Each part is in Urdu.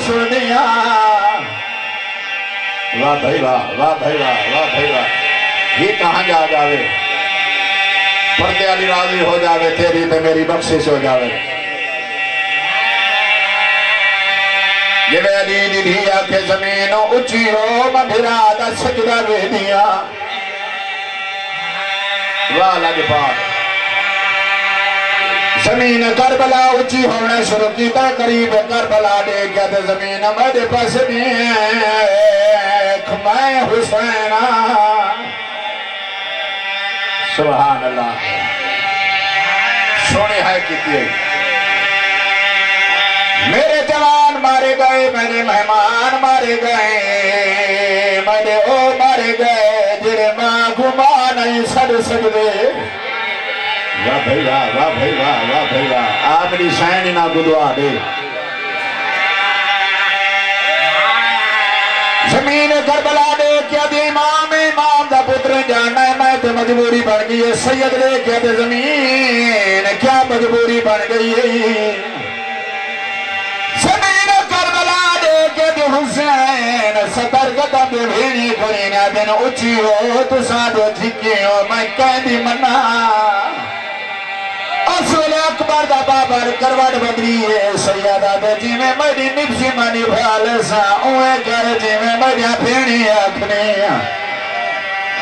سن دیا واہ بھائی واہ واہ بھائی واہ واہ بھائی واہ یہ کہاں جا جاوے پردے علی راضی ہو جاوے تیری تے میری بخشش ہو جاوے یہ میں علی دی دیا کہ زمینوں اچھی ہو مبھرا دا سجدہ بے دیا واہ لجپاک زمین کربلا اچھی ہونے شروع کی تا قریب کربلا دے گیا تے زمین میرے پاس دیکھ میں حسینہ سبحان اللہ سونے ہے کتنی میرے جوان مارے گئے میرے مہمان مارے گئے میرے او مارے گئے جرے ماں گھما نہیں سڑ سکتے واہ بھائی واہ واہ بھائی واہ واہ بھائی واہ آپ میری سینی نہ گدوا دے زمین کربلا دے کیا دی امام دا پتر جانا ہے میں تے مجبوری بن گئی ہے سید دے کیا دی زمین کیا مجبوری بن گئی ہے زمین کربلا دے کیا دی حسین ستر قدم دے بھیڑی کھڑینا دن اچھی ہو تو سادو جھکی ہو میں کہندی منا اصول اکبر دا بابر کروڑ بدری ہے سیدہ دے جی میں میری نفسی منی بھال سا اوے کر جی میں میری پھینی اکھنی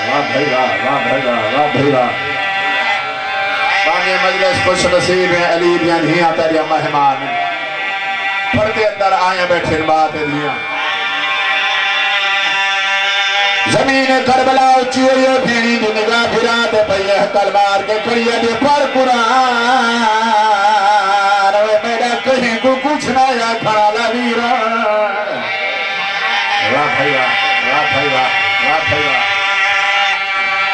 واہ بھائی واہ واہ بھائی واہ واہ بھائی واہ بانی مجلس خوش نصیب ہیں علی بیان ہی آتا ریا مہمان پردے اندر آئیں بیٹھے بات دیا زمین کربلا اچھی ہوئی پھینی دی نگاہ پھراتے پہلے کلمار کے کھڑیے دی پر قرآن وے میرا کہیں کو کچھ نہ یا کھڑا لبیرا واہ بھائی واہ بھائی واہ بھائی واہ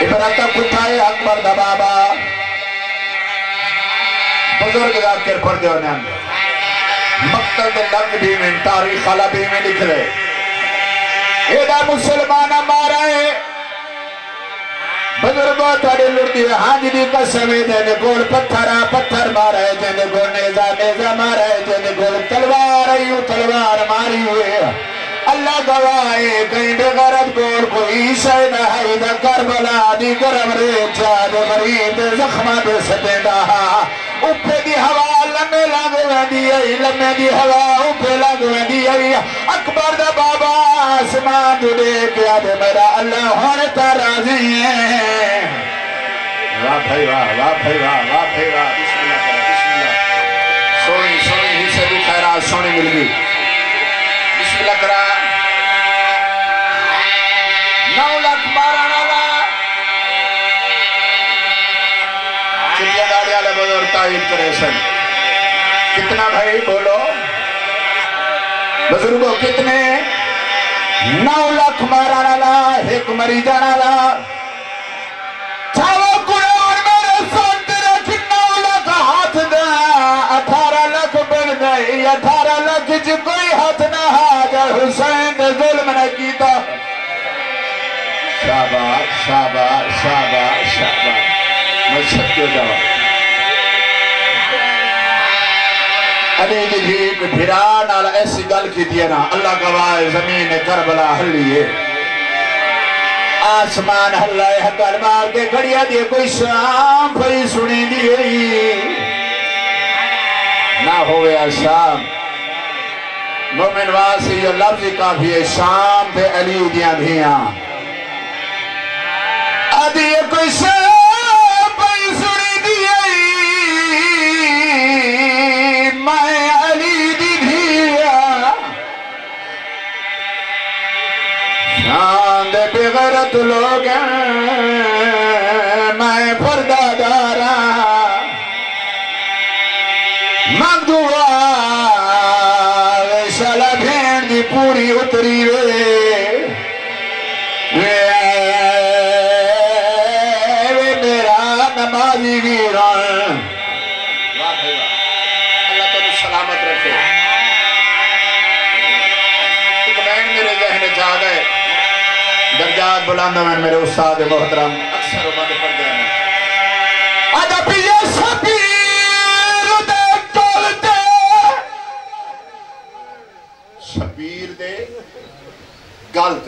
ابرتا کتھائے اکبر دا بابا بزرگ ذاکر پڑھ دے ہونے مقتل دے لگ بھی میں تاریخ خلا بھی میں لکھ رہے ایدہ مسلمانہ مارا ہے بزرگوں تھوڑے لڑتی ہے ہانج دی قسمیں جنہیں گول پتھر مارا ہے جنہیں گول نیزہ مارا ہے جنہیں گول تلوار ایو تلوار ماری ہوئے اللہ گواہے کہیں بغرد گول کوئی شہدہ ہے دا کربلا دی گرم ریچا دے غریب زخمہ دے ستیدہ اوپے دی ہوا لمے لگ ویندی ہے لمے دی ہوا اوپے لگ ویندی ہے اکبر دا بابا آسمان جو دے کیا دے میرا اللہ ہونے راضی ہے واہ بھائی واہ واہ بھائی واہ واہ بھائی واہ بسم اللہ کرا بسم اللہ سونی ہی سے بھی خیرات سونی مل گئی بسم اللہ کرا 9 لاکھ 12 نالا چلیا داڑی آلے بزر تائید کرے سن کتنا بھائی بولو بزرگوں کتنے 9 لاکھ 12 نالا ایک مریضہ نالا چھاو قرآن میرے سانتے رکھ 9 لاکھ ہاتھ دا 18 لاکھ بن گئی 18 لاکھ جو کوئی ہاتھ نہ آجا حسین نے ظلم نہ کیتا شاباش شاباش شاباش شاباش میں چھتے جاؤں علی جی ایک بھران آلہ ایسی گل کی دیئے نا اللہ گواہ زمین کربلا ہلیے آسمان ہلائے حقال مار کے گھڑیا دیئے کوئی شام پھئی سنی دیئے نہ ہوئے شام مومن واسی جو لفظی کافی ہے شام پہ علی دیاں دھیاں آدھیے کوئی شام پھئی سنی دیئے میں علی دی دھیاں شان دے بغیرت لوگ میں پردہ دارا مانگ دعا شالا بھین دی پوری اتری وے میرا نمازی ویران اللہ تعالیٰ سلامت رکھے ایک بین میرے ذہن چاہ گئے درجات بلاندہ میں میرے استاد محترم اکثر عمد پڑھ گئے ہیں آجا پیے شبیر دے کولتے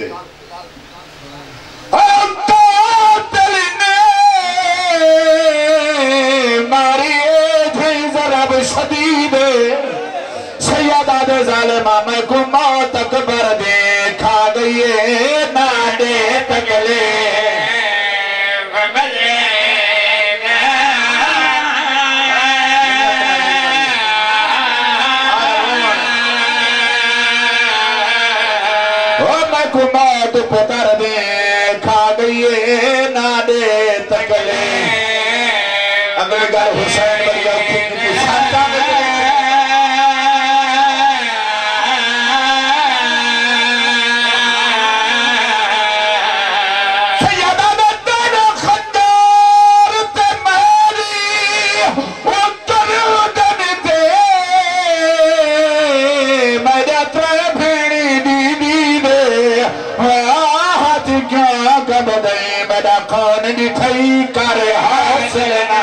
دے قاتل نے ماری تھی ضرب شدید سیدہ دے ظالمہ میں کو موت اکبر دے کھا گئی ناڑے تکلے موت پتر دے کھا گئی ناڑے تکلے اگلی گل حسین بڑی اوکھی کی سانتا میں سیدہ میں تیرے خندار تے میری اتر دن دے میرے ترے بھیڑی دیدی دے ہاتھ کیا کب دے میرا کون نٹھائی کر حاصلنا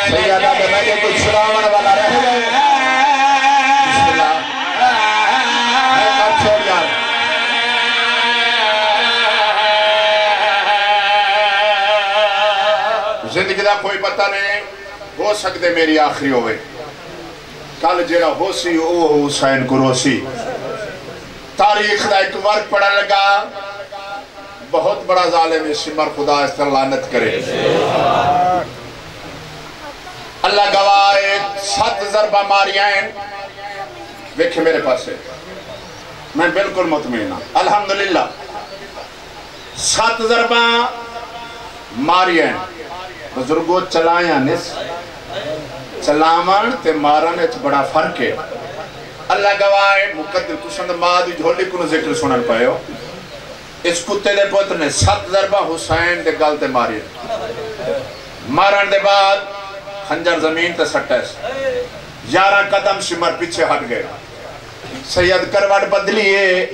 سیدہ دے میرے کچھ سلاون والا رہ گئے بسم اللہ چھوڑ جاؤ زندگی دا کوئی پتہ نہیں ہو سکتے میری آخری ہوئے کل جیڑا ہو سی او حسین کو روسی تاریخ دا ایک ورق پڑا لگا بہت بڑا ظالم سمر خدا اس طرح لعنت کرے اللہ گواہ 7 ضربہ ماریاں دیکھیں میرے پاس ہے میں بالکل مطمئن ہوں الحمدللہ 7 ضربہ ماریاں بزرگوں چلائیاں نس چلامان تے مارن اچھ بڑا فرق ہے اللہ گواہ مقدر کشند مادی جھولی کنو ذکر سنن پائے ہو اس کتے دے پوتر نے 7 ضربہ حسین دے گلتے ماری مارن دے بعد خنجر زمین تے سٹیس 11 قدم سمر پیچھے ہٹ گئے سید کروٹ بدلی ہے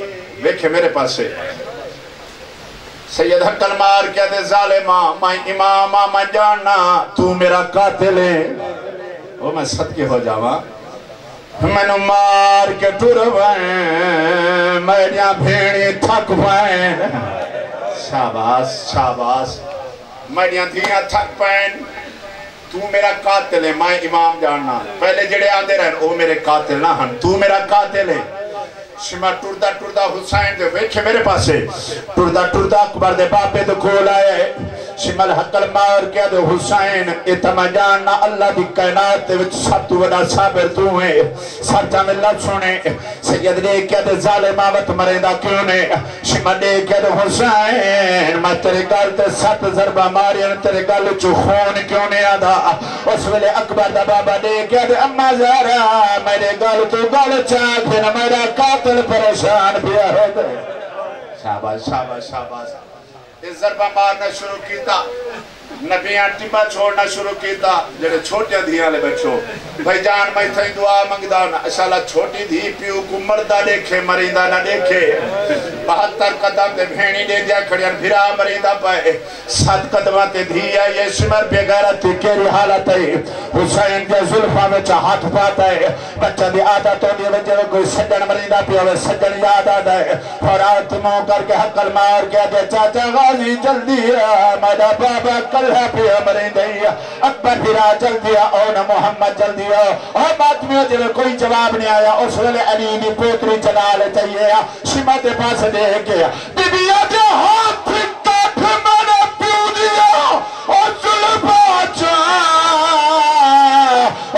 ویکھے میرے پاس سے سید حقل مار کیا دے ظالمہ میں امامہ میں جاننا تو میرا قاتل ہے وہ میں صدقے ہو جاواں میں نو مار کے ٹر وائیں میریاں بھیڑی تھک وائیں شاباس شاباس میریاں دھیاں تھک پائیں تو میرا قاتل ہے میں امام جاننا پہلے جڑے آندے رہن او میرے قاتل نہ ہن تو میرا قاتل ہے شمع ٹردہ ٹردہ حسین دے ویکھے میرے پاسے ٹردہ ٹردہ اکبر دے باپے دے کھول آئے شمال حقل مار کیا دے حسین اتما جاننا اللہ دی کائنات دے وچ سب تو وڈا صابر تو ہے سچا میں لفظ سنے سید نے کیا دے ظالم آوت مریدہ کیوں نے شمال نے کیا دے حسین میں تیرے گل تے 7 ضربہ ماری تیرے گل چو خون کیوں نے آدھا اس ویلے اکبر دا بابا نے کیا دے اما زہرا میرے گل تو گل چاک ہے میرا قاتل پریشان بھی ہے شاباش شاباش شاباش اس ضربہ مارنا شروع کیتا نبیاں ٹیمہ چھوڑنا شروع کیتا جڑے چھوٹے دھیاں لے بچو بھائی جان میں تھے دعا منگدا انشاءاللہ چھوٹی دھی پیو کو مردہ دیکھے مریندہ نہ دیکھے 72 قدم تے بھینی دے دیا کھڑیاں بھرا مریندہ پائے 7 قدمہ تے دھیا یہ سمر بے غیرت کیری حالت ہے حسین دے ظلفہ میں ہاتھ پاتا ہے بچہ دی عادت ہوتی ہے وجہ کوئی سجن مریندہ پیا ہوئے سجن یاد آتا ہے اور آتموں کر کے حقل مار کے دے چاچا غازی جلدی ہے میرا بابا کل ہے پیا مریندہ اکبر بھرا جلدی ہے اور محمد جلدی ہے اور بات میں جب کوئی جواب نہیں آیا اس ویلے علی نے پوتری چلا لے چاہیے شمع دے پاس دے گیا بی بی آجا ہاتھ کاٹھ میں نے پیو دیا اور ظلمہ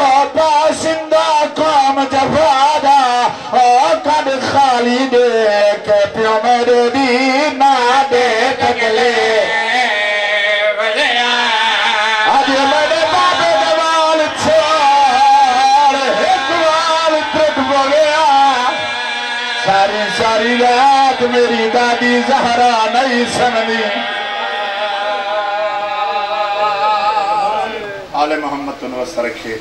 اور باشندہ قوم جفادا اور کد خالی دے کے پیو میرے بھی نہ دے تکلے ساری رات میری دادی زہرا نہیں سننی آل محمد تنوست رکھے